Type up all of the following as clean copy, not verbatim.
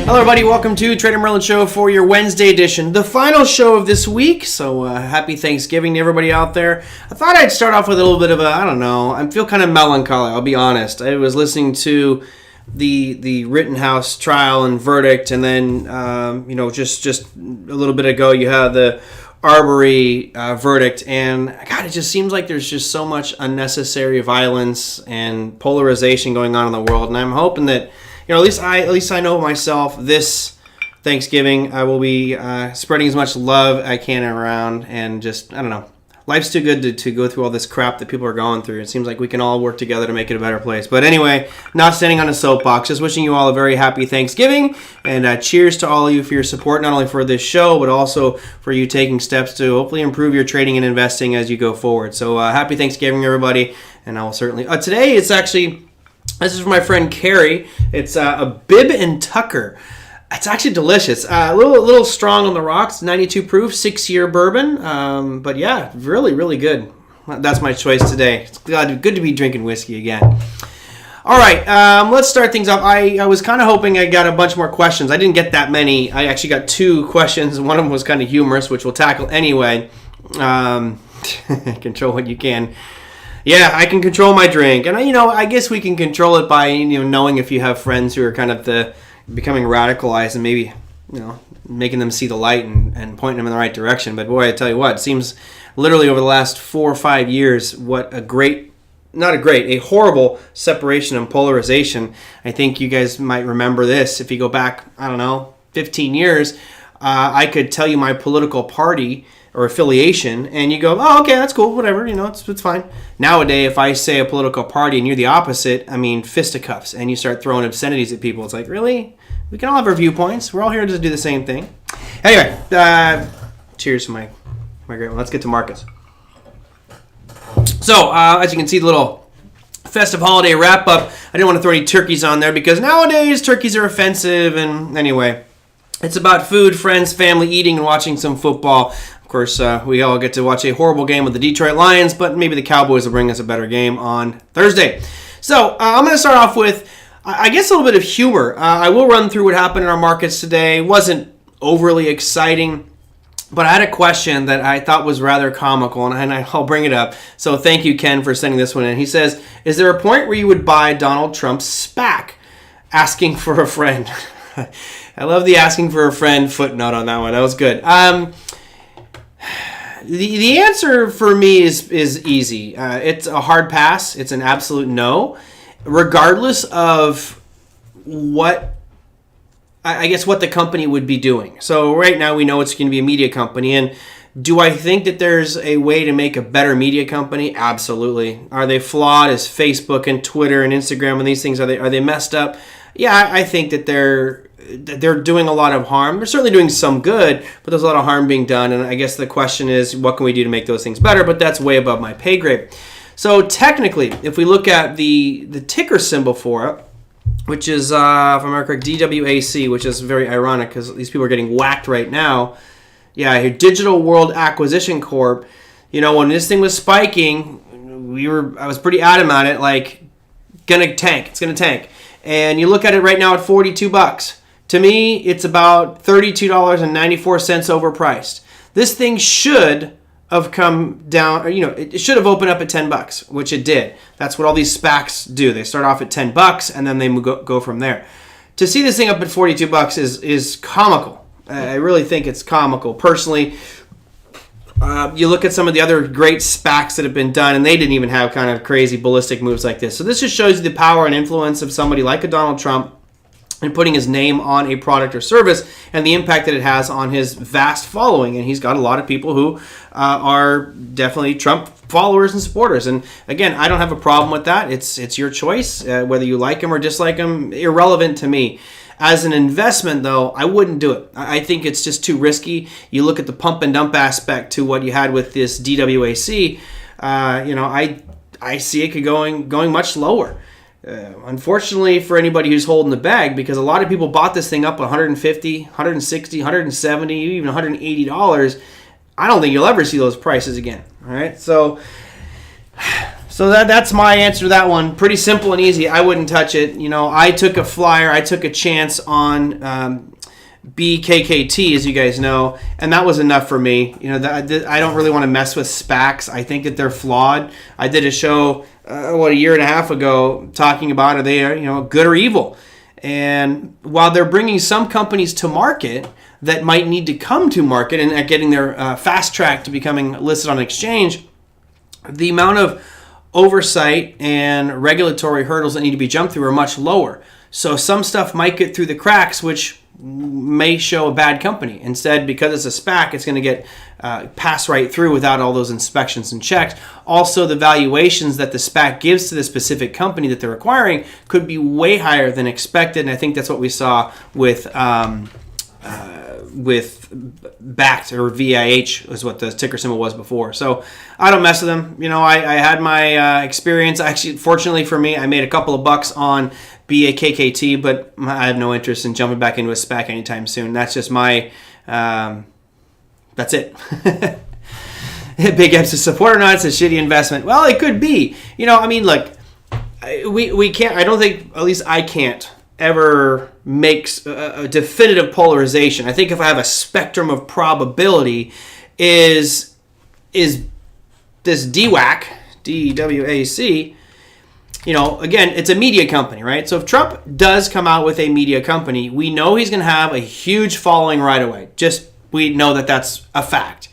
Hello everybody, welcome to TraderMerlin Show for your Wednesday edition, the final show of this week. So happy Thanksgiving to everybody out there. I thought I'd start off with a little bit of I feel kind of melancholy, I'll be honest. I was listening to the Rittenhouse trial and verdict, and then just a little bit ago you had the Arbery verdict, and God, it just seems like there's just so much unnecessary violence and polarization going on in the world, and I'm hoping that at least I know myself. This Thanksgiving, I will be spreading as much love I can around, and just life's too good to go through all this crap that people are going through. It seems like we can all work together to make it a better place. But anyway, not standing on a soapbox. Just wishing you all a very happy Thanksgiving, and cheers to all of you for your support, not only for this show, but also for you taking steps to hopefully improve your trading and investing as you go forward. So happy Thanksgiving, everybody, and I will certainly. Today it's actually. This is from my friend Carrie. It's a Bib and Tucker. It's actually delicious. A little strong on the rocks. 92 proof, 6-year bourbon. But yeah, really, really good. That's my choice today. It's good to be drinking whiskey again. All right, let's start things up. I was kind of hoping I got a bunch more questions. I didn't get that many. I actually got 2 questions. One of them was kind of humorous, which we'll tackle anyway. Control what you can. Yeah, I can control my drink, and I guess we can control it by knowing if you have friends who are kind of becoming radicalized, and maybe making them see the light and pointing them in the right direction. But boy, I tell you what, it seems literally over the last 4 or 5 years what a horrible separation and polarization. I think you guys might remember this if you go back 15 years. I could tell you my political party or affiliation, and you go, oh, okay, that's cool, whatever, it's fine. Nowadays, if I say a political party and you're the opposite, fisticuffs, and you start throwing obscenities at people. It's like, really? We can all have our viewpoints. We're all here to do the same thing. Anyway, cheers to my great one. Let's get to markets. So, as you can see, the little festive holiday wrap-up, I didn't want to throw any turkeys on there because nowadays turkeys are offensive, and anyway, it's about food, friends, family, eating, and watching some football. Of course, we all get to watch a horrible game with the Detroit Lions, but maybe the Cowboys will bring us a better game on Thursday. So I'm going to start off with, I guess, a little bit of humor. I will run through what happened in our markets today. It wasn't overly exciting, but I had a question that I thought was rather comical, and I'll bring it up. So thank you, Ken, for sending this one in. He says, is there a point where you would buy Donald Trump's SPAC? Asking for a friend. I love the asking for a friend footnote on that one. That was good. The answer for me is easy. It's a hard pass. It's an absolute no, regardless of what the company would be doing. So right now we know it's going to be a media company, and do I think that there's a way to make a better media company? Absolutely. Are they flawed as Facebook and Twitter and Instagram and these things? Are they messed up? Yeah, I think that they're doing a lot of harm. They're certainly doing some good, but there's a lot of harm being done. And I guess the question is, what can we do to make those things better? But that's way above my pay grade. So technically, if we look at the ticker symbol for it, which is, if I remember correct, DWAC, which is very ironic because these people are getting whacked right now. Yeah, here, Digital World Acquisition Corp. When this thing was spiking, I was pretty adamant on it, like, gonna tank. It's gonna tank. And you look at it right now at $42. To me, it's about $32.94 overpriced. This thing should have come down, it should have opened up at $10, which it did. That's what all these SPACs do. They start off at $10 and then they go from there. To see this thing up at $42 is comical. I really think it's comical. Personally, you look at some of the other great SPACs that have been done, and they didn't even have kind of crazy ballistic moves like this. So this just shows you the power and influence of somebody like a Donald Trump and putting his name on a product or service and the impact that it has on his vast following. And he's got a lot of people who are definitely Trump followers and supporters. And again, I don't have a problem with that. It's your choice, whether you like him or dislike him, irrelevant to me. As an investment, though, I wouldn't do it. I think it's just too risky. You look at the pump and dump aspect to what you had with this DWAC. I see it going much lower. Unfortunately for anybody who's holding the bag, because a lot of people bought this thing up $150, $160, $170, even $180. I don't think you'll ever see those prices again. All right, so So that's my answer to that one. Pretty simple and easy. I wouldn't touch it. You know, I took a flyer. I took a chance on BKKT, as you guys know, and that was enough for me. You know, I don't really want to mess with SPACs. I think that they're flawed. I did a show, a year and a half ago talking about are they, good or evil. And while they're bringing some companies to market that might need to come to market and are getting their fast track to becoming listed on exchange, the amount of oversight and regulatory hurdles that need to be jumped through are much lower. So some stuff might get through the cracks, which may show a bad company. Instead, because it's a SPAC, it's going to get passed right through without all those inspections and checks. Also, the valuations that the SPAC gives to the specific company that they're acquiring could be way higher than expected, and I think that's what we saw with BACT, or VIH is what the ticker symbol was before. So I don't mess with them. You know, I had my experience. Actually, fortunately for me, I made a couple of bucks on BAKKT, but I have no interest in jumping back into a SPAC anytime soon. That's just my, that's it. Big M's to support or not, it's a shitty investment. Well, it could be. You know, I mean, look, we can't, I don't think, at least I can't, ever makes a definitive polarization. I think if I have a spectrum of probability, is this DWAC, DWAC, you know, again, it's a media company, right? So if Trump does come out with a media company, we know he's going to have a huge following right away. Just, we know that that's a fact.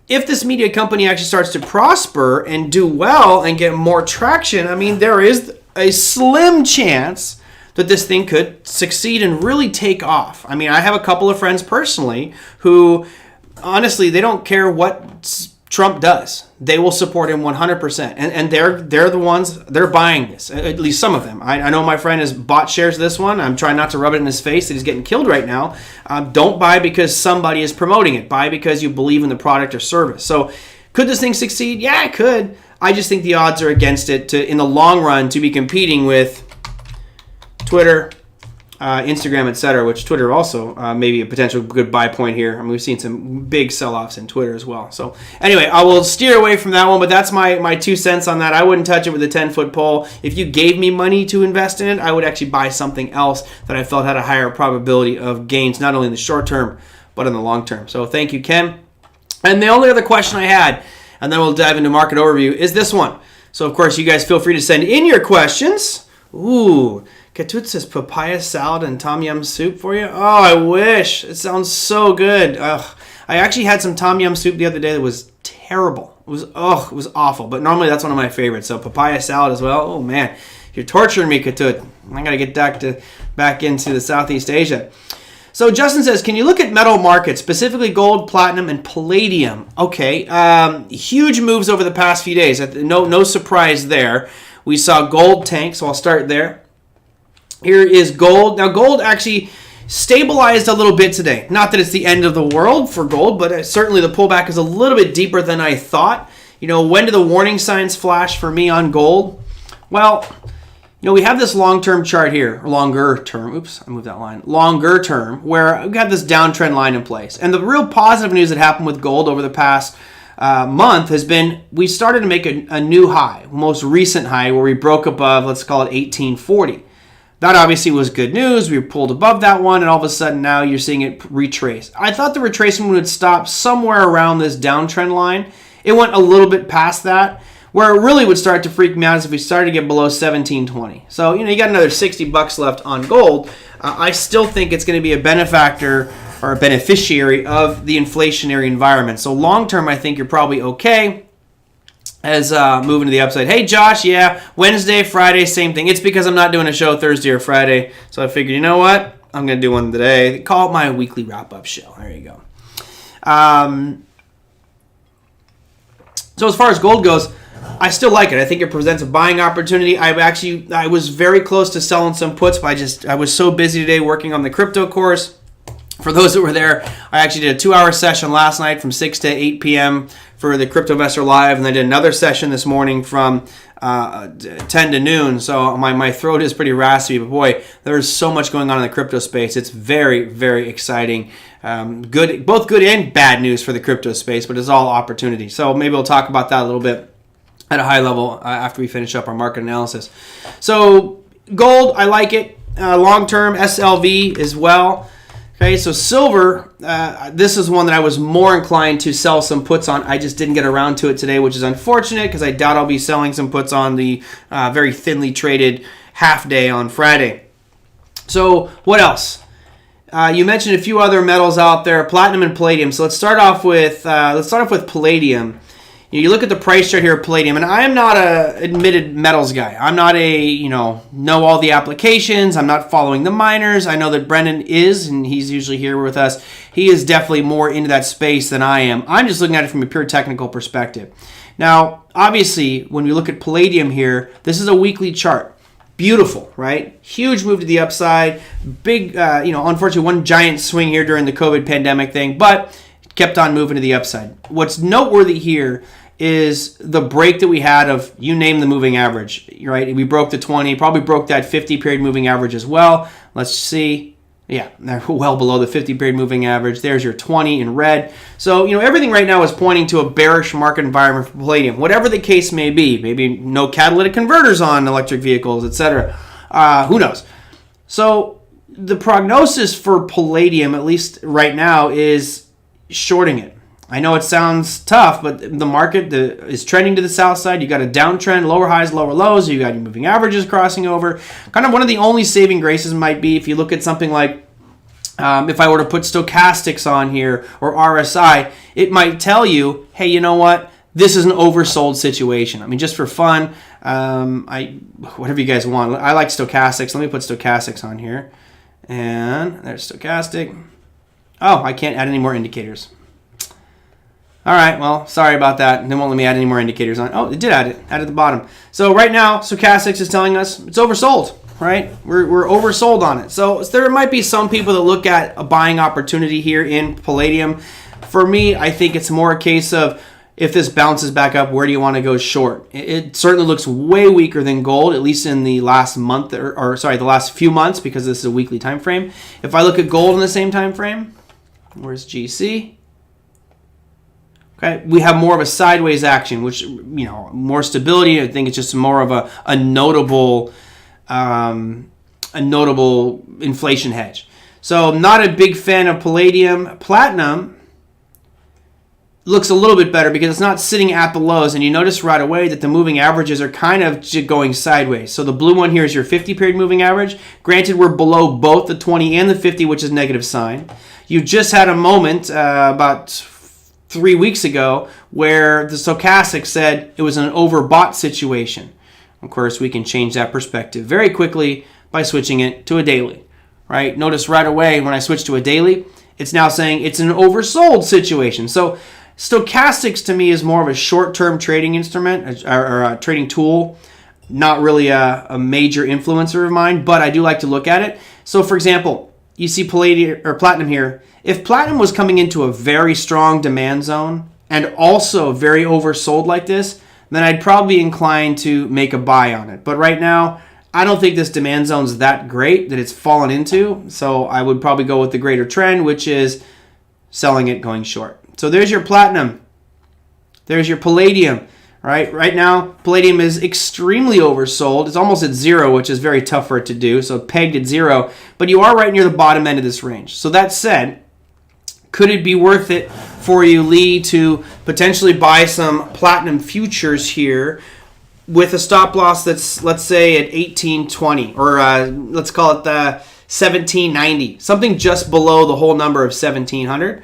If this media company actually starts to prosper and do well and get more traction, I mean, there is a slim chance that this thing could succeed and really take off. I mean, I have a couple of friends personally who, honestly, they don't care what Trump does. They will support him 100%. And they're the ones, they're buying this, at least some of them. I know my friend has bought shares of this one. I'm trying not to rub it in his face that he's getting killed right now. Don't buy because somebody is promoting it. Buy because you believe in the product or service. So could this thing succeed? Yeah, it could. I just think the odds are against it in the long run to be competing with Twitter, Instagram, etc., which Twitter also may be a potential good buy point here. I mean, we've seen some big sell-offs in Twitter as well. So anyway, I will steer away from that one, but that's my 2 cents on that. I wouldn't touch it with a 10-foot pole. If you gave me money to invest in it, I would actually buy something else that I felt had a higher probability of gains, not only in the short term, but in the long term. So thank you, Ken. And the only other question I had, and then we'll dive into market overview, is this one. So, of course, you guys feel free to send in your questions. Ooh, Katut says papaya salad and tom yum soup for you. Oh, I wish. It sounds so good. Ugh. I actually had some tom yum soup the other day that was terrible. It was awful. But normally that's one of my favorites. So papaya salad as well. Oh, man. You're torturing me, Katut. I got to get back into the Southeast Asia. So Justin says, can you look at metal markets, specifically gold, platinum, and palladium? Okay. Huge moves over the past few days. No surprise there. We saw gold tank, so I'll start there. Here is gold. Now, gold actually stabilized a little bit today. Not that it's the end of the world for gold, but certainly the pullback is a little bit deeper than I thought. You know, when do the warning signs flash for me on gold? Well, you know, we have this long-term chart here, or longer term. Oops, I moved that line. Longer term, where we have this downtrend line in place. And the real positive news that happened with gold over the past month has been we started to make a new high, most recent high, where we broke above, let's call it 1840. That obviously was good news. We pulled above that one, and all of a sudden now you're seeing it retrace. I thought the retracement would stop somewhere around this downtrend line. It went a little bit past that. Where it really would start to freak me out is if we started to get below 1720. So, you know, you got another $60 left on gold. I still think it's going to be a benefactor or a beneficiary of the inflationary environment. So long term, I think you're probably okay as moving to the upside. Hey, Josh, yeah, Wednesday, Friday, same thing. It's because I'm not doing a show Thursday or Friday. So I figured, you know what? I'm going to do one today. Call it my weekly wrap-up show. There you go. So as far as gold goes, I still like it. I think it presents a buying opportunity. I was very close to selling some puts, but I was so busy today working on the crypto course. For those that were there, I actually did a 2-hour session last night from 6 to 8 p.m. for the Crypto Investor Live, and I did another session this morning from 10 to noon. So my throat is pretty raspy, but boy, there's so much going on in the crypto space. It's very, very exciting. Both good and bad news for the crypto space, but it's all opportunity. So maybe we'll talk about that a little bit at a high level after we finish up our market analysis. So gold, I like it. Long-term SLV as well. Okay, so silver, this is one that I was more inclined to sell some puts on. I just didn't get around to it today, which is unfortunate because I doubt I'll be selling some puts on the very thinly traded half day on Friday. So what else? You mentioned a few other metals out there, platinum and palladium. So let's start off with palladium. You look at the price chart here of palladium, and I am not a admitted metals guy. I'm not a, know all the applications. I'm not following the miners. I know that Brendan is, and he's usually here with us. He is definitely more into that space than I am. I'm just looking at it from a pure technical perspective. Now, obviously, when we look at palladium here, this is a weekly chart. Beautiful, right? Huge move to the upside. Big, unfortunately, one giant swing here during the COVID pandemic thing, but it kept on moving to the upside. What's noteworthy here is the break that we had of, you name the moving average, right? We broke the 20, probably broke that 50-period moving average as well. Let's see. Yeah, they're well below the 50-period moving average. There's your 20 in red. So, everything right now is pointing to a bearish market environment for palladium, whatever the case may be. Maybe no catalytic converters on electric vehicles, etc. Who knows? So, the prognosis for palladium, at least right now, is shorting it. I know it sounds tough, but the market is trending to the south side. You got a downtrend, lower highs, lower lows. You got your moving averages crossing over. Kind of one of the only saving graces might be if you look at something like, if I were to put stochastics on here or RSI, it might tell you, hey, you know what? This is an oversold situation. I mean, just for fun, whatever you guys want. I like stochastics. Let me put stochastics on here. And there's stochastic. Oh, I can't add any more indicators. All right, well, sorry about that. They won't let me add any more indicators on. Oh, it did add at the bottom. So right now, stochastics is telling us it's oversold, right? We're oversold on it. So there might be some people that look at a buying opportunity here in palladium. For me, I think it's more a case of if this bounces back up, where do you want to go short? It certainly looks way weaker than gold, at least in the last month, the last few months, because this is a weekly time frame. If I look at gold in the same time frame, where's GC? Okay, we have more of a sideways action, which, more stability. I think it's just more of a notable inflation hedge. So I'm not a big fan of palladium. Platinum looks a little bit better because it's not sitting at the lows, and you notice right away that the moving averages are kind of going sideways. So the blue one here is your 50-period moving average. Granted, we're below both the 20 and the 50, which is negative sign. You just had a moment about 3 weeks ago where the stochastic said it was an overbought situation. Of course, we can change that perspective very quickly by switching it to a daily, right? Notice right away when I switch to a daily, it's now saying it's an oversold situation. So stochastics to me is more of a short-term trading instrument or a trading tool, not really a major influencer of mine, but I do like to look at it. So for example, you see palladium or platinum here. If platinum was coming into a very strong demand zone and also very oversold like this, then I'd probably be inclined to make a buy on it. But right now, I don't think this demand zone is that great that it's fallen into. So I would probably go with the greater trend, which is selling it, going short. So there's your platinum. There's your palladium. Right now, palladium is extremely oversold. It's almost at zero, which is very tough for it to do. So pegged at zero. But you are right near the bottom end of this range. So that said, could it be worth it for you, Lee, to potentially buy some platinum futures here with a stop loss that's, let's say, at 1820, or let's call it 1790, something just below the whole number of 1700?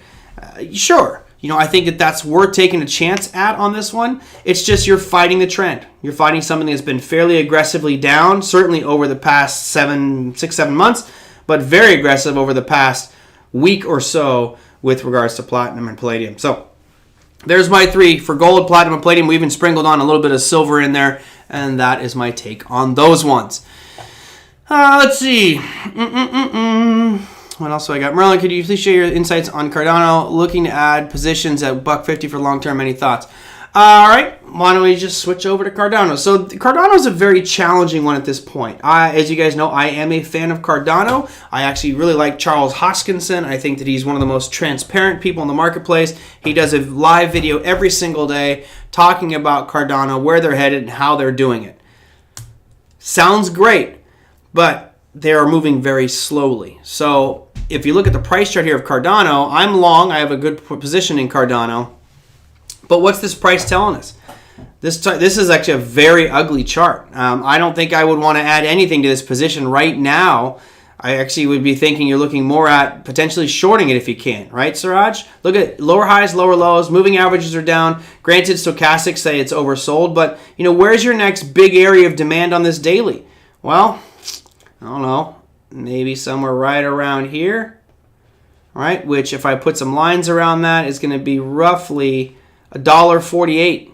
Sure. I think that's worth taking a chance at on this one. It's just you're fighting the trend. You're fighting something that's been fairly aggressively down, certainly over the past 6, 7 months, but very aggressive over the past week or so with regards to platinum and palladium. So there's my 3 for gold, platinum, and palladium. We even sprinkled on a little bit of silver in there, and that is my take on those ones. Let's see. What else do I got? Merlin, could you please share your insights on Cardano? Looking to add positions at $1.50 for long term. Any thoughts? All right, why don't we just switch over to Cardano? So Cardano is a very challenging one at this point. As you guys know, I am a fan of Cardano. I actually really like Charles Hoskinson. I think that he's one of the most transparent people in the marketplace. He does a live video every single day talking about Cardano, where they're headed, and how they're doing it. Sounds great, but they are moving very slowly. So if you look at the price chart here of Cardano, I'm long. I have a good position in Cardano. But what's this price telling us? This is actually a very ugly chart. I don't think I would want to add anything to this position right now. I actually would be thinking you're looking more at potentially shorting it if you can, right, Siraj? Look at lower highs, lower lows, moving averages are down. Granted, stochastics say it's oversold, but where's your next big area of demand on this daily? Well, I don't know, maybe somewhere right around here, right? Which, if I put some lines around that, is going to be roughly $1.48.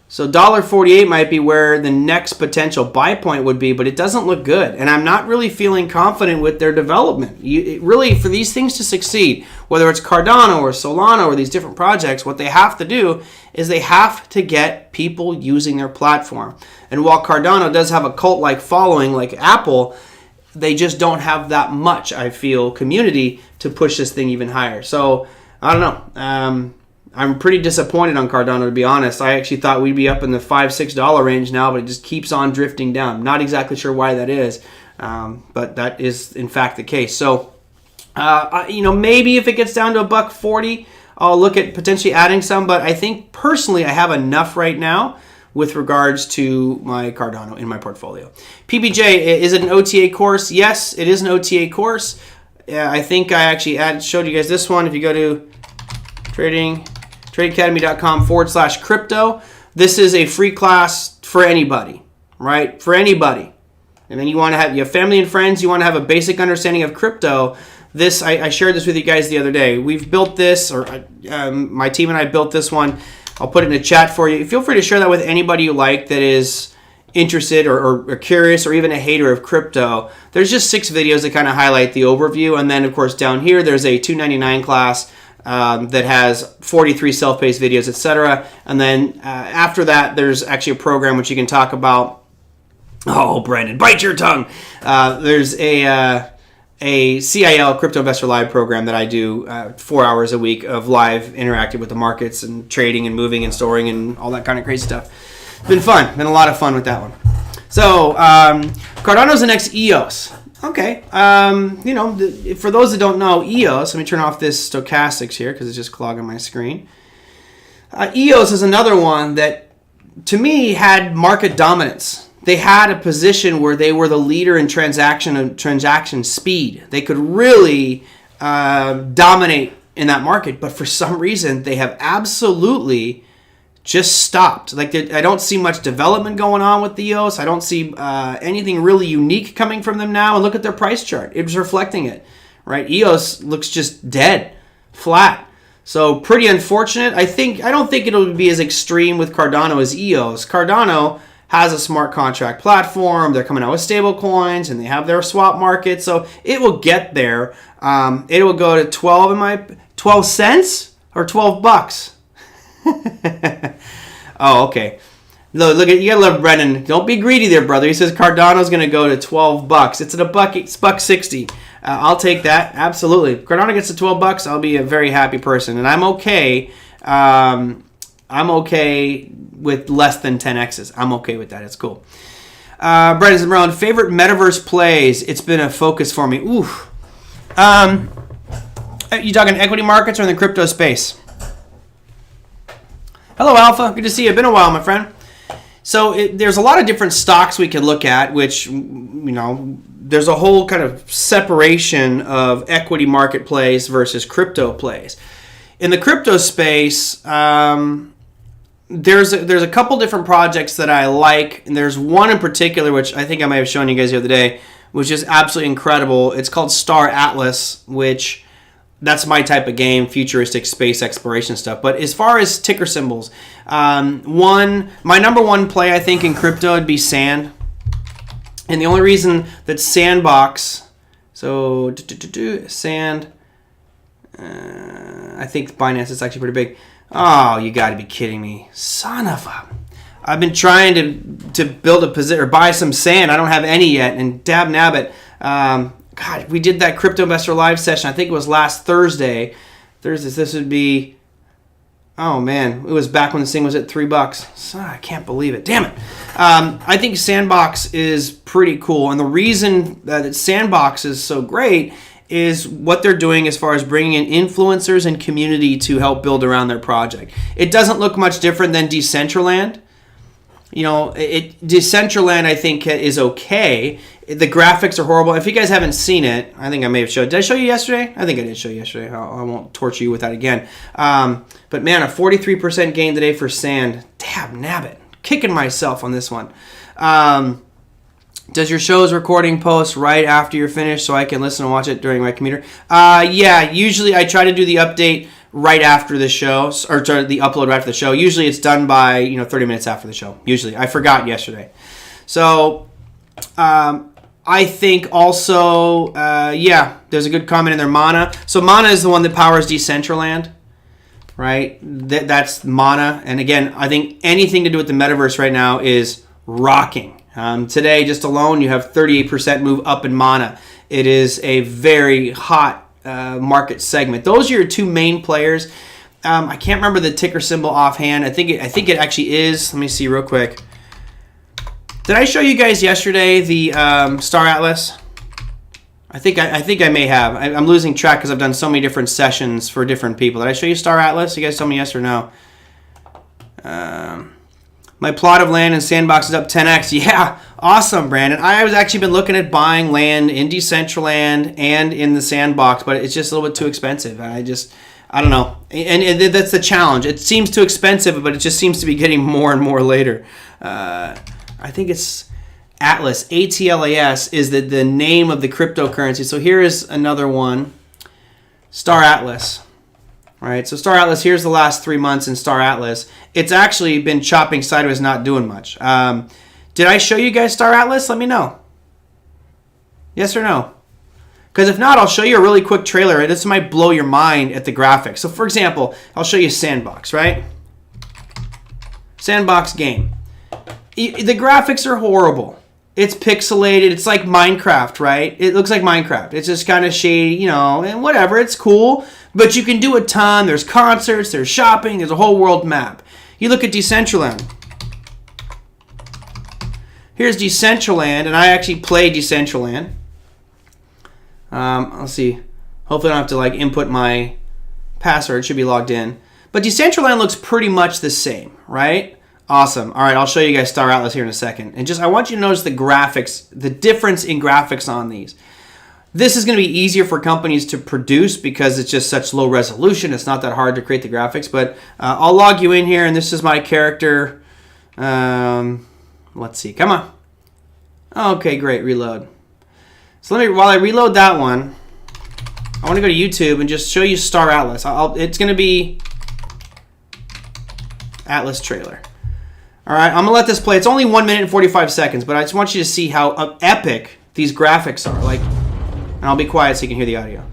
So $1.48 might be where the next potential buy point would be, but it doesn't look good. And I'm not really feeling confident with their development. Really, for these things to succeed, whether it's Cardano or Solana or these different projects, what they have to do is they have to get people using their platform. And while Cardano does have a cult-like following like Apple, they just don't have that much, I feel, community to push this thing even higher. So, I don't know. I'm pretty disappointed on Cardano, to be honest. I actually thought we'd be up in the $5-6 range now, but it just keeps on drifting down. Not exactly sure why that is, but that is in fact the case. So, maybe if it gets down to $1.40, I'll look at potentially adding some. But I think personally, I have enough right now with regards to my Cardano in my portfolio. PBJ, is it an OTA course? Yes, it is an OTA course. I think I actually showed you guys this one. If you go to tradeacademy.com/crypto. This is a free class for anybody, right? For anybody. And then you have family and friends, you want to have a basic understanding of crypto. I shared this with you guys the other day. We've built this, or my team and I built this one. I'll put it in the chat for you. Feel free to share that with anybody you like that is interested or curious or even a hater of crypto. There's just 6 videos that kind of highlight the overview. And then, of course, down here, there's a $2.99 class that has 43 self-paced videos, etc. And then after that, there's actually a program which you can talk about. Oh, Brandon, bite your tongue. There's a CIL, Crypto Investor Live program that I do 4 hours a week of live interacting with the markets and trading and moving and storing and all that kind of crazy stuff. It's been fun. Been a lot of fun with that one. So, Cardano's the next EOS. Okay, for those that don't know, EOS, let me turn off this stochastics here because it's just clogging my screen. EOS is another one that, to me, had market dominance. They had a position where they were the leader in transaction speed. They could really dominate in that market, but for some reason, they have absolutely just stopped. I don't see much development going on with the EOS. I don't see anything really unique coming from them now. And look at their price chart. It was reflecting it, right? EOS looks just dead, flat. So pretty unfortunate. I don't think it'll be as extreme with Cardano as EOS. Cardano has a smart contract platform. They're coming out with stable coins and they have their swap market. So it will get there. It will go to 12 cents or $12. Oh, okay. Look, you gotta love Brennan. Don't be greedy there, brother. He says Cardano's gonna go to $12. It's at $1.60. I'll take that. Absolutely. If Cardano gets to $12, I'll be a very happy person, and I'm okay. I'm okay with less than 10x's. I'm okay with that. It's cool. Brennan says, Merlin, favorite Metaverse plays. It's been a focus for me. Oof. You talking equity markets or in the crypto space? Hello, Alpha. Good to see you. Been a while, my friend. So there's a lot of different stocks we can look at, which, there's a whole kind of separation of equity market plays versus crypto plays. In the crypto space, there's a couple different projects that I like, and there's one in particular, which I think I might have shown you guys the other day, which is absolutely incredible. It's called Star Atlas, which... that's my type of game, futuristic space exploration stuff. But as far as ticker symbols, my number one play, I think, in crypto would be Sand. And the only reason that Sandbox, Sand, I think Binance is actually pretty big. Oh, you got to be kidding me. Son of a... I've been trying to build a position or buy some sand. I don't have any yet. And dab nabbit. God, we did that Crypto Investor Live session. I think it was last Thursday. This would be... Oh, man. It was back when this thing was at $3. So, I can't believe it. Damn it. I think Sandbox is pretty cool. And the reason that Sandbox is so great is what they're doing as far as bringing in influencers and community to help build around their project. It doesn't look much different than Decentraland. You know, Decentraland, I think, is okay. The graphics are horrible. If you guys haven't seen it, I think I may have showed. Did I show you yesterday? I think I did show you yesterday. I won't torture you with that again. But man, a 43% gain today for Sand. Damn, nabbit. Kicking myself on this one. Does your show's recording post right after you're finished so I can listen and watch it during my commuter? Yeah, usually I try to do the update right after the show, or the upload right after the show. Usually it's done by 30 minutes after the show. Usually. I forgot yesterday. So I think also, there's a good comment in there, Mana. So Mana is the one that powers Decentraland, right? That's Mana. And again, I think anything to do with the Metaverse right now is rocking. Today, just alone, you have 38% move up in Mana. It is a very hot market segment. Those are your two main players. I can't remember the ticker symbol offhand. I think it actually is. Let me see real quick. Did I show you guys yesterday the Star Atlas? I think I may have. I'm losing track because I've done so many different sessions for different people. Did I show you Star Atlas? You guys tell me yes or no. My plot of land in Sandbox is up 10x. Yeah, awesome, Brandon. I was actually been looking at buying land in Decentraland and in the Sandbox, but it's just a little bit too expensive. I don't know. And that's the challenge. It seems too expensive, but it just seems to be getting more and more later. I think it's Atlas. ATLAS is the name of the cryptocurrency. So here is another one. Star Atlas. All right, so Star Atlas, here's the last 3 months in Star Atlas. It's actually been chopping sideways, not doing much. Did I show you guys Star Atlas? Let me know. Yes or no? Because if not, I'll show you a really quick trailer. This might blow your mind at the graphics. So for example, I'll show you Sandbox, right? Sandbox game. The graphics are horrible. It's pixelated. It's like Minecraft, right? It looks like Minecraft. It's just kind of shady, and whatever. It's cool. But you can do a ton. There's concerts. There's shopping. There's a whole world map. You look at Decentraland. Here's Decentraland, and I actually play Decentraland. Let's see. Hopefully I don't have to input my password. It should be logged in. But Decentraland looks pretty much the same, right? Awesome. All right, I'll show you guys Star Atlas here in a second. And I want you to notice the graphics, the difference in graphics on these. This is going to be easier for companies to produce because it's just such low resolution. It's not that hard to create the graphics. But I'll log you in here, and this is my character. Let's see. Come on. Okay, great. Reload. So while I reload that one, I want to go to YouTube and just show you Star Atlas. It's going to be Atlas trailer. All right, I'm going to let this play. It's only 1 minute and 45 seconds, but I just want you to see how epic these graphics are. And I'll be quiet so you can hear the audio.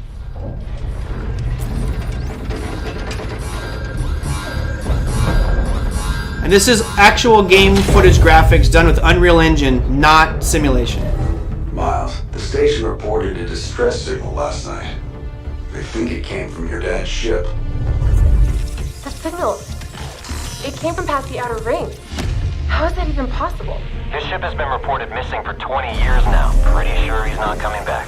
And this is actual game footage graphics done with Unreal Engine, not simulation. Miles, the station reported a distress signal last night. They think it came from your dad's ship. The signal, it came from past the outer ring. How is that even possible? His ship has been reported missing for 20 years now. Pretty sure he's not coming back.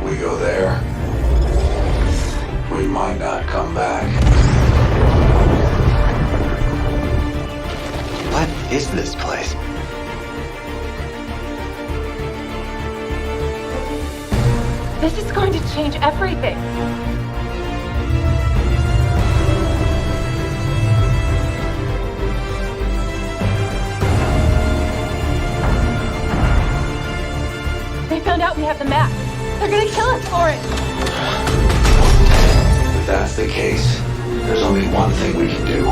We go there, we might not come back. What is this place? This is going to change everything. They found out we have the map. They're gonna kill us for it. If that's the case, there's only one thing we can do.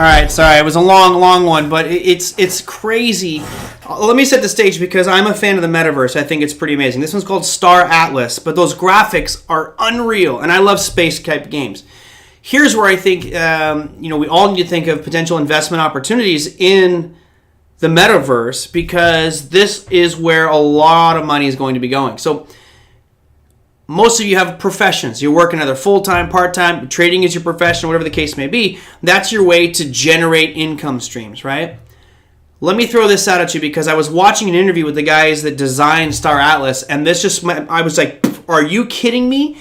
right, sorry, it was a long one, but it's crazy. Let me set the stage because I'm a fan of the Metaverse. I think it's pretty amazing. This one's called Star Atlas, but those graphics are unreal, and I love space-type games. Here's where I think we all need to think of potential investment opportunities in the Metaverse, because this is where a lot of money is going to be going. So most of you have professions. You're working either full-time, part-time, trading is your profession, whatever the case may be. That's your way to generate income streams, right? Let me throw this out at you because I was watching an interview with the guys that designed Star Atlas, and I was like, are you kidding me?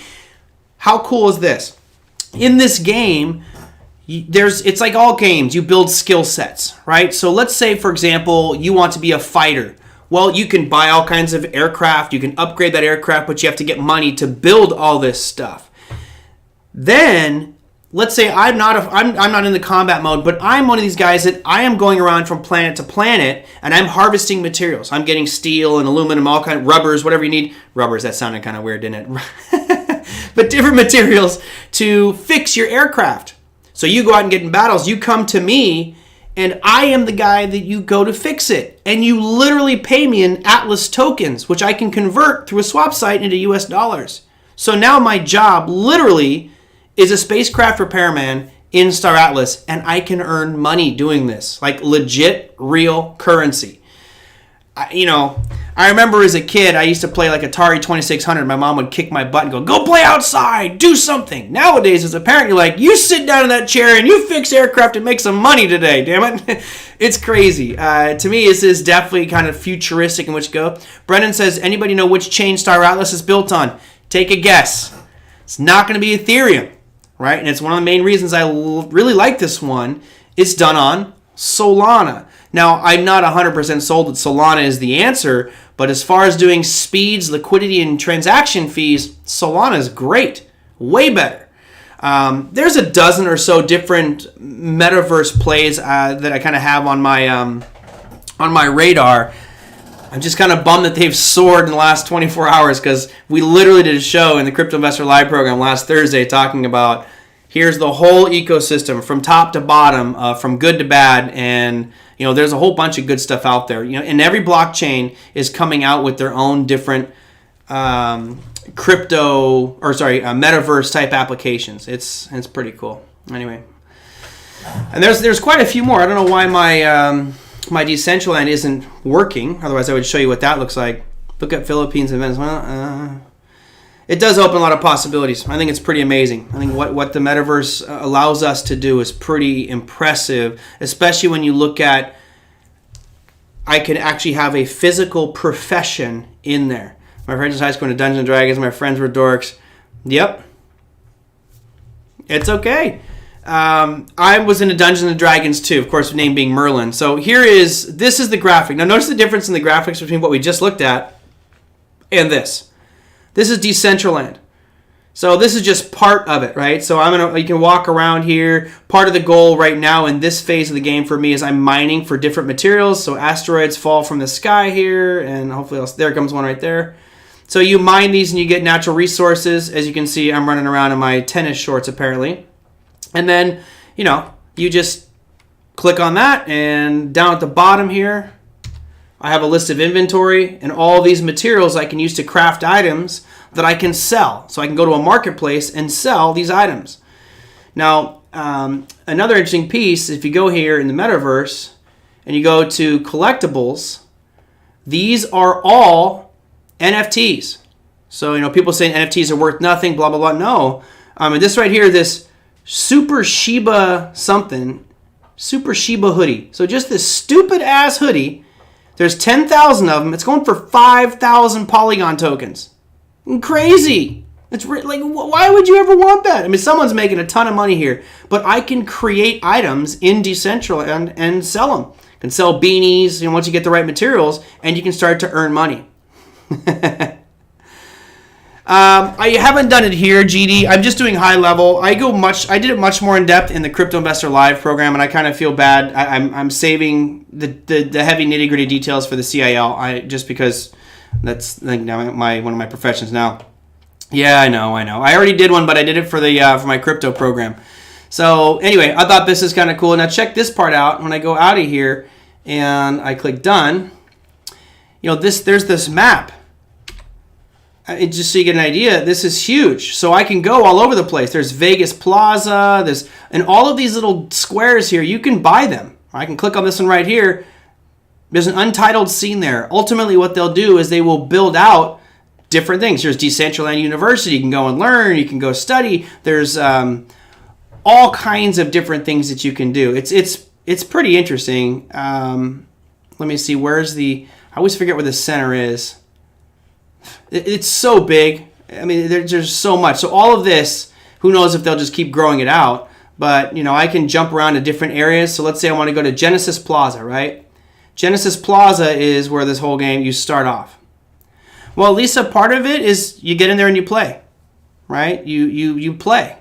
How cool is this? In this game, it's like all games. You build skill sets, right? So let's say, for example, you want to be a fighter. Well, you can buy all kinds of aircraft. You can upgrade that aircraft, but you have to get money to build all this stuff. Then, let's say I'm not in the combat mode, but I'm one of these guys that I am going around from planet to planet, and I'm harvesting materials. I'm getting steel and aluminum, all kind of rubbers, whatever you need. Rubbers, that sounded kind of weird, didn't it? But different materials to fix your aircraft. So you go out and get in battles. You come to me, and I am the guy that you go to fix it. And you literally pay me in Atlas tokens, which I can convert through a swap site into US dollars. So now my job literally is a spacecraft repairman in Star Atlas, and I can earn money doing this. Like legit, real currency. I remember as a kid, I used to play like Atari 2600. My mom would kick my butt and go play outside, do something. Nowadays, as a parent, you're like, you sit down in that chair and you fix aircraft and make some money today, damn it. It's crazy. To me, this is definitely kind of futuristic in which to go. Brendan says, anybody know which chain Star Atlas is built on? Take a guess. It's not going to be Ethereum, right? And it's one of the main reasons I really like this one. It's done on Solana. Now, I'm not 100% sold that Solana is the answer, but as far as doing speeds, liquidity, and transaction fees, Solana is great. Way better. There's a dozen or so different Metaverse plays that I kind of have on my radar. I'm just kind of bummed that they've soared in the last 24 hours because we literally did a show in the Crypto Investor Live program last Thursday talking about here's the whole ecosystem from top to bottom, from good to bad, and there's a whole bunch of good stuff out there. And every blockchain is coming out with their own different Metaverse type applications. It's pretty cool. Anyway, and there's quite a few more. I don't know why my Decentraland isn't working. Otherwise, I would show you what that looks like. Look at Philippines and Venezuela. It does open a lot of possibilities. I think it's pretty amazing. I think what the Metaverse allows us to do is pretty impressive, especially when you look at I could actually have a physical profession in there. My friends in high school went to Dungeons & Dragons. My friends were dorks. Yep. It's okay. I was into Dungeons & Dragons too, of course, the name being Merlin. So this is the graphic. Now notice the difference in the graphics between what we just looked at and this. This is Decentraland. So this is just part of it, right? So you can walk around here. Part of the goal right now in this phase of the game for me is I'm mining for different materials. So asteroids fall from the sky here, and hopefully there comes one right there. So you mine these and you get natural resources. As you can see, I'm running around in my tennis shorts apparently. And then, you just click on that, and down at the bottom here, I have a list of inventory and all these materials I can use to craft items that I can sell. So I can go to a marketplace and sell these items. Now, another interesting piece, if you go here in the Metaverse and you go to collectibles, these are all NFTs. So, people saying NFTs are worth nothing, blah, blah, blah. No. And this right here, this Super Shiba hoodie. So just this stupid ass hoodie. There's 10,000 of them. It's going for 5,000 Polygon tokens. Crazy. It's like, why would you ever want that? I mean, someone's making a ton of money here, but I can create items in Decentraland and sell them. You can sell beanies, once you get the right materials, and you can start to earn money. I haven't done it here, GD. I'm just doing high level. I did it much more in depth in the Crypto Investor Live program, and I kind of feel bad. I'm saving the heavy nitty gritty details for the CIL. Just because that's like one of my professions now. Yeah, I know. I already did one, but I did it for my crypto program. So anyway, I thought this is kind of cool. Now check this part out. When I go out of here and I click done, there's this map. Just so you get an idea, this is huge. So I can go all over the place. There's Vegas Plaza, and all of these little squares here, you can buy them. I can click on this one right here. There's an untitled scene there. Ultimately, what they'll do is they will build out different things. There's Decentraland University. You can go and learn. You can go study. There's all kinds of different things that you can do. It's pretty interesting. Let me see. I always forget where the center is. It's so big. I mean, there's so much. So all of this, who knows if they'll just keep growing it out. But, I can jump around to different areas. So let's say I want to go to Genesis Plaza, right? Genesis Plaza is where this whole game, you start off. Well, at least a part of it is you get in there and you play, right? You play.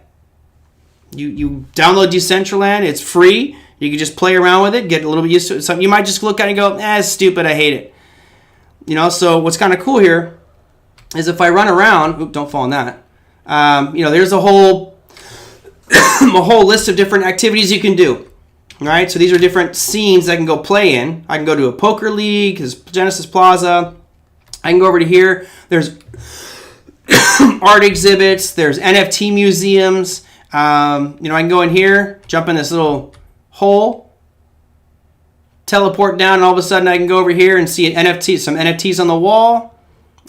You download Decentraland. It's free. You can just play around with it, get a little bit used to it. Something you might just look at it and go, it's stupid, I hate it. So what's kind of cool here is if I run around, don't fall in that. There's a whole list of different activities you can do. Right, so these are different scenes I can go play in. I can go to a poker league, because Genesis Plaza. I can go over to here. There's art exhibits. There's NFT museums. I can go in here, jump in this little hole, teleport down, and all of a sudden I can go over here and see some NFTs on the wall.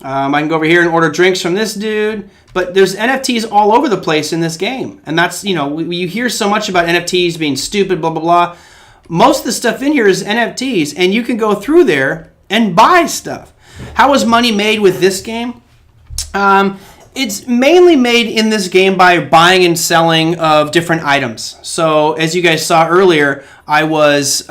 I can go over here and order drinks from this dude. But there's NFTs all over the place in this game. And that's, you hear so much about NFTs being stupid, blah, blah, blah. Most of the stuff in here is NFTs. And you can go through there and buy stuff. How is money made with this game? It's mainly made in this game by buying and selling of different items. So as you guys saw earlier, I was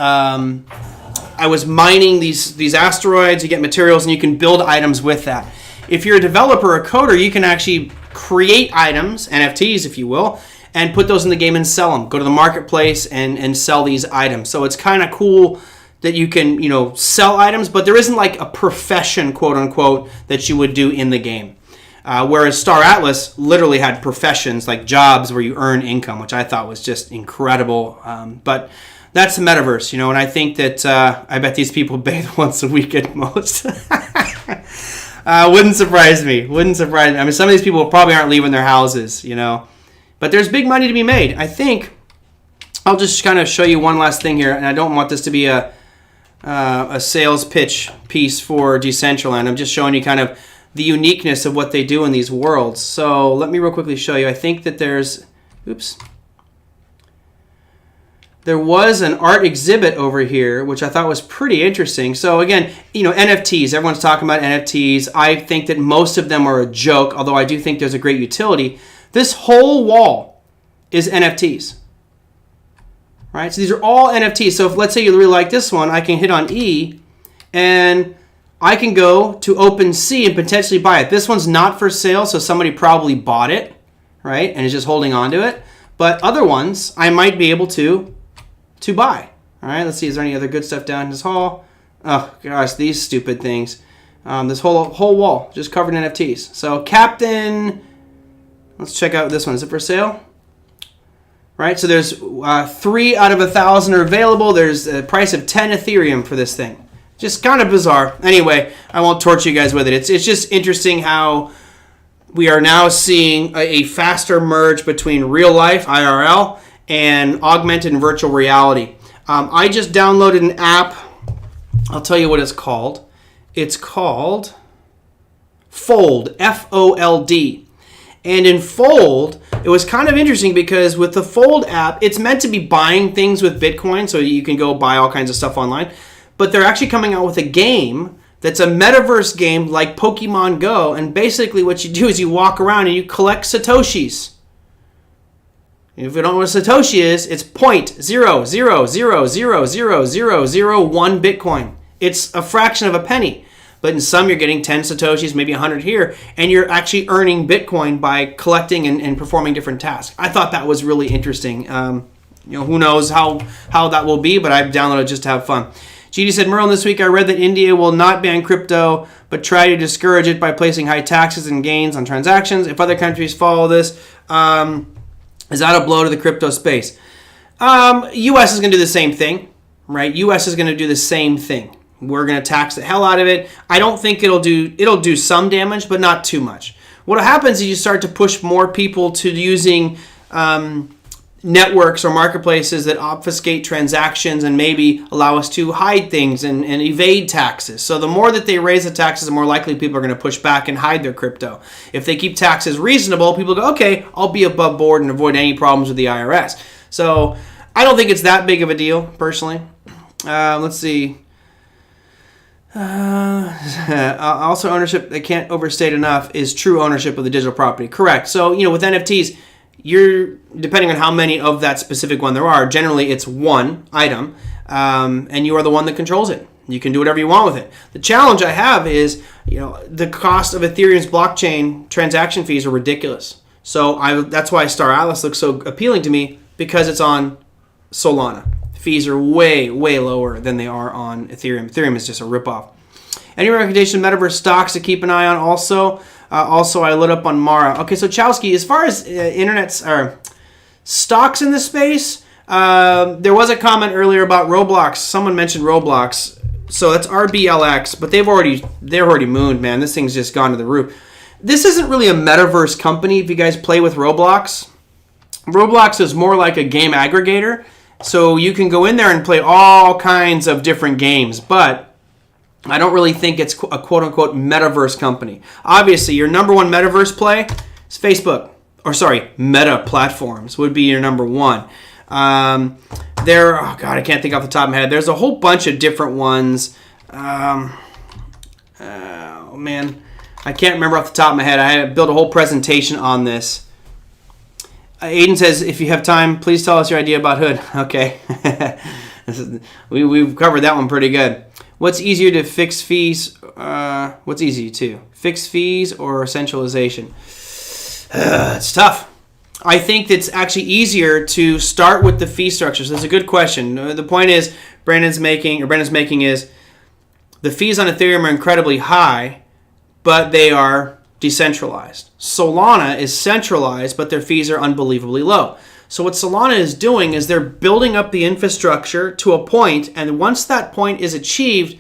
mining these asteroids. You get materials and you can build items with that. If you're a developer, a coder, you can actually create items, NFTs if you will, and put those in the game and sell them. Go to the marketplace and sell these items. So it's kind of cool that you can, sell items, but there isn't like a profession, quote unquote, that you would do in the game. Whereas Star Atlas literally had professions like jobs where you earn income, which I thought was just incredible. But that's the metaverse, and I think that I bet these people bathe once a week at most. Wouldn't surprise me. I mean, some of these people probably aren't leaving their houses, But there's big money to be made. I think I'll just kind of show you one last thing here, and I don't want this to be a sales pitch piece for Decentraland. I'm just showing you kind of the uniqueness of what they do in these worlds. So let me real quickly show you. I think that there was an art exhibit over here, which I thought was pretty interesting. So again, NFTs, everyone's talking about NFTs. I think that most of them are a joke, although I do think there's a great utility. This whole wall is NFTs, right? So these are all NFTs. So if let's say you really like this one, I can hit on E and I can go to OpenSea and potentially buy it. This one's not for sale, so somebody probably bought it, right? And is just holding on to it. But other ones, I might be able to buy. All right, let's see. Is there any other good stuff down in this hall? Oh gosh, these stupid things. This whole wall just covered in NFTs. So Captain, let's check out this one. Is it for sale? Right. So there's 3 out of 1,000 are available. There's a price of 10 Ethereum for this thing. Just kind of bizarre. Anyway, I won't torture you guys with it. It's just interesting how we are now seeing a faster merge between real life IRL and augmented and virtual reality. I just downloaded an app. I'll tell you what it's called. It's called Fold, F-O-L-D. And in Fold, it was kind of interesting because with the Fold app, it's meant to be buying things with Bitcoin, so you can go buy all kinds of stuff online. But they're actually coming out with a game that's a metaverse game like Pokemon Go. And basically what you do is you walk around and you collect Satoshis. If you don't know what a Satoshi is, it's 0.000000001 Bitcoin. It's a fraction of a penny. But in some, you're getting 10 Satoshis, maybe 100 here, and you're actually earning Bitcoin by collecting and performing different tasks. I thought that was really interesting. Who knows how that will be, but I've downloaded just to have fun. GD said, Merlin, this week I read that India will not ban crypto, but try to discourage it by placing high taxes and gains on transactions. If other countries follow this, Is that a blow to the crypto space? U.S. is going to do the same thing, right? U.S. is going to do the same thing. We're going to tax the hell out of it. I don't think it'll do some damage, but not too much. What happens is you start to push more people to using networks or marketplaces that obfuscate transactions and maybe allow us to hide things and evade taxes. So the more that they raise the taxes, the more likely people are going to push back and hide their crypto. If they keep taxes reasonable, people go, okay, I'll be above board and avoid any problems with the IRS. So I don't think it's that big of a deal, personally. Let's see. Also, ownership, I can't overstate enough, is true ownership of the digital property. Correct. So, with NFTs, you're, depending on how many of that specific one there are, generally it's one item, and you are the one that controls it. You can do whatever you want with it. The challenge I have is, the cost of Ethereum's blockchain transaction fees are ridiculous. So that's why Star Atlas looks so appealing to me, because it's on Solana. Fees are way, way lower than they are on Ethereum. Ethereum is just a ripoff. Any recommendation of Metaverse stocks to keep an eye on also? Also, I lit up on Mara. Okay, so Chowsky, as far as stocks in this space, there was a comment earlier about Roblox. Someone mentioned Roblox. So that's RBLX, but they're already mooned, man. This thing's just gone to the roof. This isn't really a Metaverse company if you guys play with Roblox. Roblox is more like a game aggregator. So you can go in there and play all kinds of different games, but I don't really think it's a quote-unquote Metaverse company. Obviously, your number one Metaverse play is Facebook. Meta platforms would be your number one. I can't think off the top of my head. There's a whole bunch of different ones. I can't remember off the top of my head. I had built a whole presentation on this. Aiden says, if you have time, please tell us your idea about Hood. Okay. We've covered that one pretty good. What's easier to fix fees? What's easy to fix fees or centralization? It's tough. I think it's actually easier to start with the fee structures. That's a good question. The point is, Brandon's making is the fees on Ethereum are incredibly high, but they are decentralized. Solana is centralized, but their fees are unbelievably low. So what Solana is doing is they're building up the infrastructure to a point, and once that point is achieved,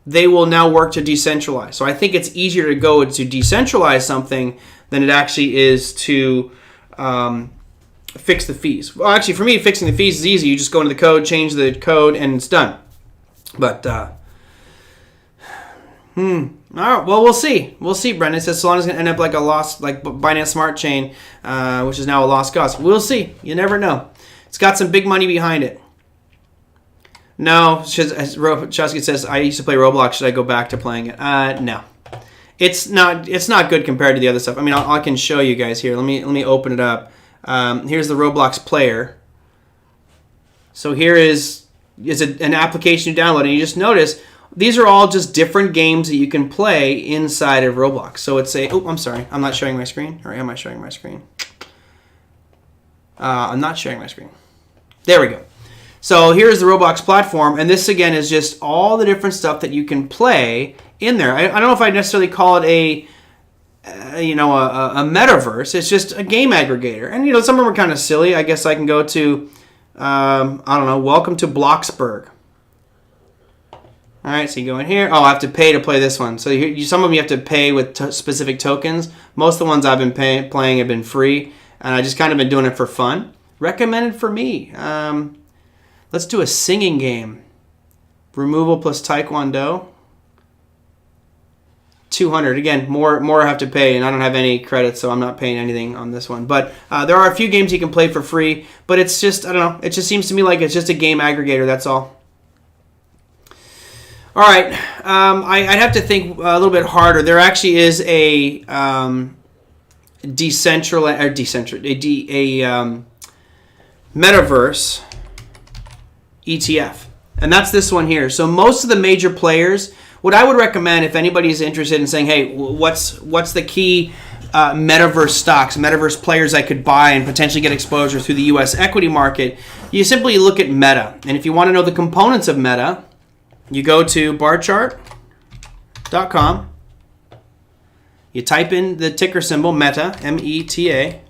they will now work to decentralize. So I think it's easier to go to decentralize something than it actually is to fix the fees. Well, actually, for me, fixing the fees is easy. You just go into the code, change the code, and it's done. But all right, well, we'll see. We'll see, Brendan. It says Solana's going to end up like Binance Smart Chain, which is now a lost cause. We'll see. You never know. It's got some big money behind it. No, Chesky says, I used to play Roblox. Should I go back to playing it? No. It's not good compared to the other stuff. I mean, I can show you guys here. Let me open it up. Here's the Roblox player. So here is an application you download, and you just notice these are all just different games that you can play inside of Roblox. So it's I'm sorry. I'm not showing my screen. Or am I showing my screen? I'm not sharing my screen. There we go. So here's the Roblox platform. And this, again, is just all the different stuff that you can play in there. I don't know if I'd necessarily call it a metaverse. It's just a game aggregator. And, some of them are kind of silly. I guess I can go to, welcome to Bloxburg. All right, so you go in here. Oh, I have to pay to play this one. So some of them you have to pay with specific tokens. Most of the ones I've been playing have been free, and I just kind of been doing it for fun. Recommended for me. Let's do a singing game. Removal plus Taekwondo. 200. Again, more I have to pay, and I don't have any credits, so I'm not paying anything on this one. But there are a few games you can play for free, but it's just, I don't know. It just seems to me like it's just a game aggregator, that's all. All right, I'd have to think a little bit harder. There actually is a Metaverse ETF, and that's this one here. So most of the major players, what I would recommend if anybody's interested in saying, hey, what's the key Metaverse stocks, Metaverse players I could buy and potentially get exposure through the U.S. equity market, you simply look at Meta. And if you want to know the components of Meta, you go to barchart.com, you type in the ticker symbol META, M-E-T-A,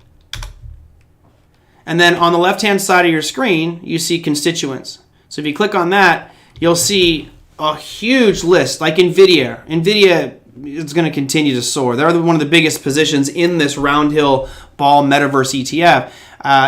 And then on the left-hand side of your screen, you see constituents. So if you click on that, you'll see a huge list, like NVIDIA. NVIDIA is going to continue to soar. They're one of the biggest positions in this Roundhill Ball Metaverse ETF.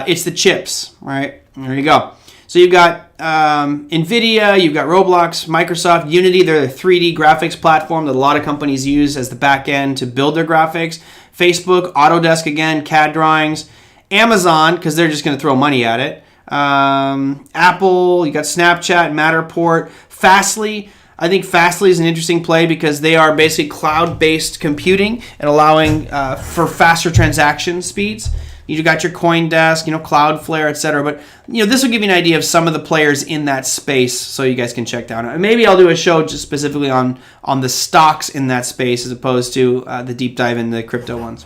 It's the chips, right? There you go. So you've got NVIDIA, you've got Roblox, Microsoft, Unity. They're the 3D graphics platform that a lot of companies use as the back end to build their graphics. Facebook, Autodesk again, CAD drawings. Amazon, because they're just going to throw money at it. Apple, you got Snapchat, Matterport, Fastly. I think Fastly is an interesting play because they are basically cloud-based computing and allowing for faster transaction speeds. You got your CoinDesk, Cloudflare, etc. But this will give you an idea of some of the players in that space, so you guys can check down. Maybe I'll do a show just specifically on the stocks in that space as opposed to the deep dive in the crypto ones.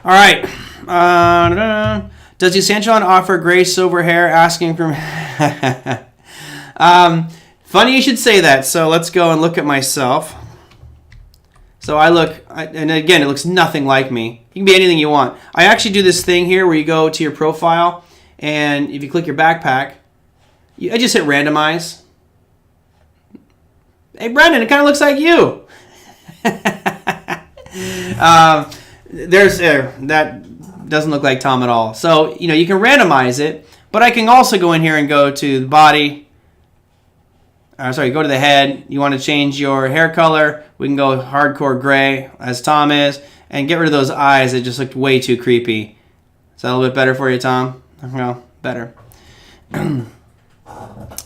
All right. Does Essentialon offer gray silver hair? Asking from. Funny you should say that. So let's go and look at myself. So and again, it looks nothing like me. You can be anything you want. I actually do this thing here where you go to your profile, and if you click your backpack, I just hit randomize. Hey, Brendan, it kind of looks like you. That doesn't look like Tom at all. So, you can randomize it, but I can also go in here and go to the body. Go to the head. You want to change your hair color. We can go hardcore gray, as Tom is, and get rid of those eyes that just looked way too creepy. Is that a little bit better for you, Tom? No, better.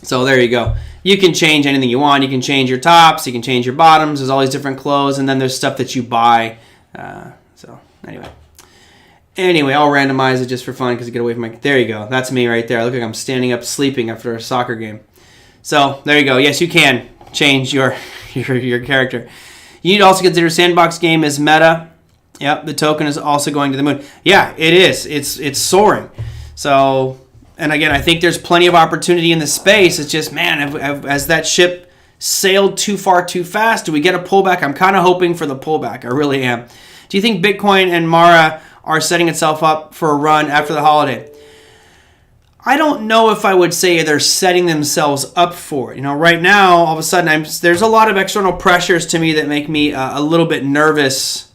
So there you go. You can change anything you want. You can change your tops. You can change your bottoms. There's all these different clothes, and then there's stuff that you buy. So anyway, I'll randomize it just for fun because I get away from my... There you go. That's me right there. I look like I'm standing up sleeping after a soccer game. So there you go. Yes, you can change your character. You need to also consider Sandbox game is meta. Yep, the token is also going to the moon. Yeah, it is. It's soaring. So, and again, I think there's plenty of opportunity in the space. It's just, man, as that ship sailed too far too fast, do we get a pullback? I'm kind of hoping for the pullback. I really am. Do you think Bitcoin and Mara are setting itself up for a run after the holiday? I don't know if I would say they're setting themselves up for it. Right now, all of a sudden, there's a lot of external pressures to me that make me a little bit nervous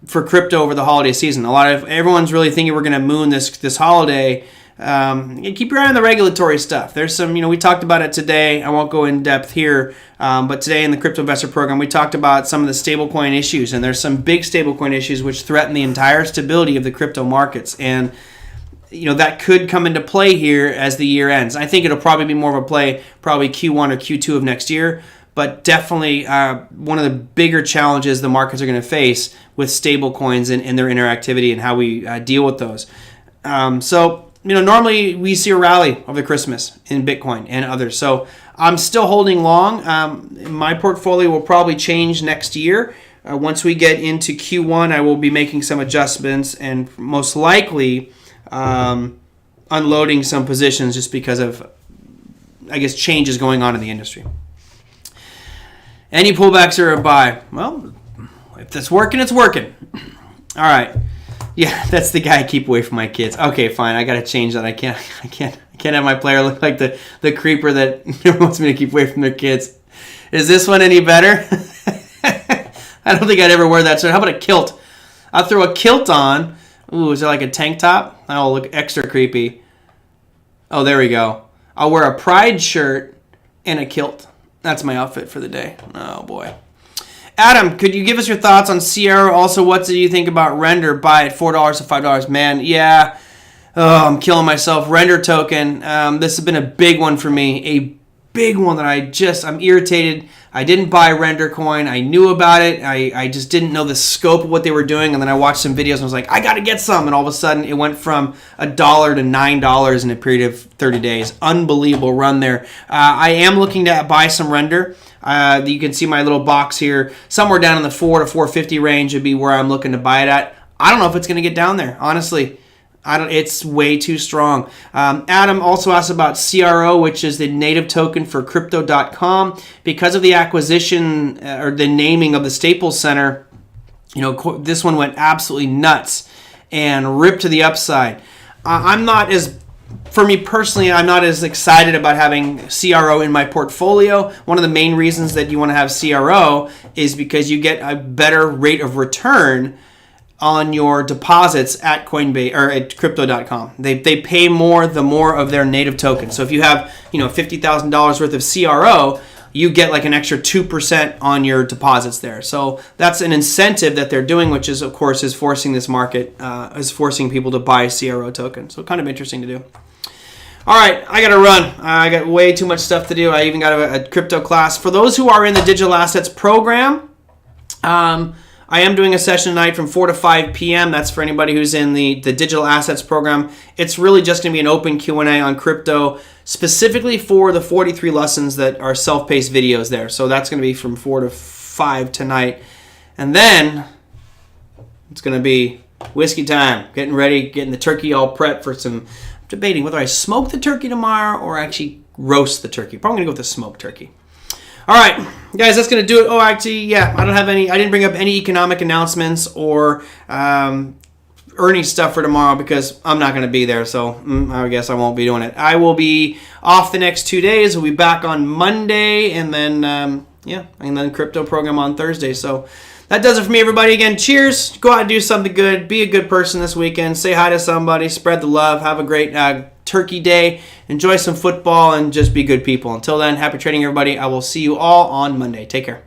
for crypto over the holiday season. Everyone's really thinking we're going to moon this holiday. Keep your eye on the regulatory stuff. There's some, we talked about it today. I won't go in depth here, but today in the Crypto Investor Program, we talked about some of the stablecoin issues, and there's some big stablecoin issues which threaten the entire stability of the crypto markets. And that could come into play here as the year ends. I think it'll probably be more of a play probably Q1 or Q2 of next year, but definitely one of the bigger challenges the markets are going to face with stable coins and their interactivity and how we deal with those. Normally we see a rally over Christmas in Bitcoin and others. So I'm still holding long. My portfolio will probably change next year. Once we get into Q1, I will be making some adjustments and most likely unloading some positions just because of, changes going on in the industry. Any pullbacks are a buy? Well, if it's working, it's working. All right. Yeah, that's the guy I keep away from my kids. Okay, fine. I got to change that. I can't have my player look like the creeper that wants me to keep away from their kids. Is this one any better? I don't think I'd ever wear that. So how about a kilt? I'll throw a kilt on. Ooh, is it like a tank top? That'll look extra creepy. Oh, there we go. I'll wear a Pride shirt and a kilt. That's my outfit for the day. Oh, boy. Adam, could you give us your thoughts on Sierra? Also, what do you think about Render? Buy at $4 to $5. Man, yeah. Oh, I'm killing myself. Render token. This has been a big one for me. A big one that I'm irritated. I didn't buy Render coin. I knew about it. I just didn't know the scope of what they were doing. And then I watched some videos and was like, I got to get some. And all of a sudden, it went from $1 to $9 in a period of 30 days. Unbelievable run there. I am looking to buy some Render. You can see my little box here. Somewhere down in the 4 to 450 range would be where I'm looking to buy it at. I don't know if it's going to get down there, honestly. It's way too strong. Adam also asked about CRO, which is the native token for Crypto.com. Because of the acquisition or the naming of the Staples Center, this one went absolutely nuts. and rip to the upside. For me personally, I'm not as excited about having CRO in my portfolio. One of the main reasons that you want to have CRO is because you get a better rate of return on your deposits at Coinbase or at crypto.com. They pay more the more of their native token. So if you have, $50,000 worth of CRO, you get like an extra 2% on your deposits there. So that's an incentive that they're doing, which is, of course, is forcing this market, is forcing people to buy CRO tokens. So kind of interesting to do. All right, I got to run. I got way too much stuff to do. I even got a crypto class. For those who are in the digital assets program, I am doing a session tonight from 4 to 5 p.m. That's for anybody who's in the digital assets program. It's really just going to be an open Q&A on crypto, specifically for the 43 lessons that are self-paced videos there. So that's going to be from 4 to 5 tonight. And then it's going to be whiskey time, getting ready, getting the turkey all prepped for some... I'm debating whether I smoke the turkey tomorrow or actually roast the turkey. Probably going to go with the smoked turkey. All right, guys, that's going to do it. Oh, actually, yeah, I didn't bring up any economic announcements or earnings stuff for tomorrow because I'm not going to be there, so I guess I won't be doing it. I will be off the next 2 days. We'll be back on Monday, and then, and then crypto program on Thursday. So that does it for me, everybody. Again, cheers. Go out and do something good. Be a good person this weekend. Say hi to somebody. Spread the love. Have a great Turkey Day. Enjoy some football and just be good people. Until then, happy trading, everybody. I will see you all on Monday. Take care.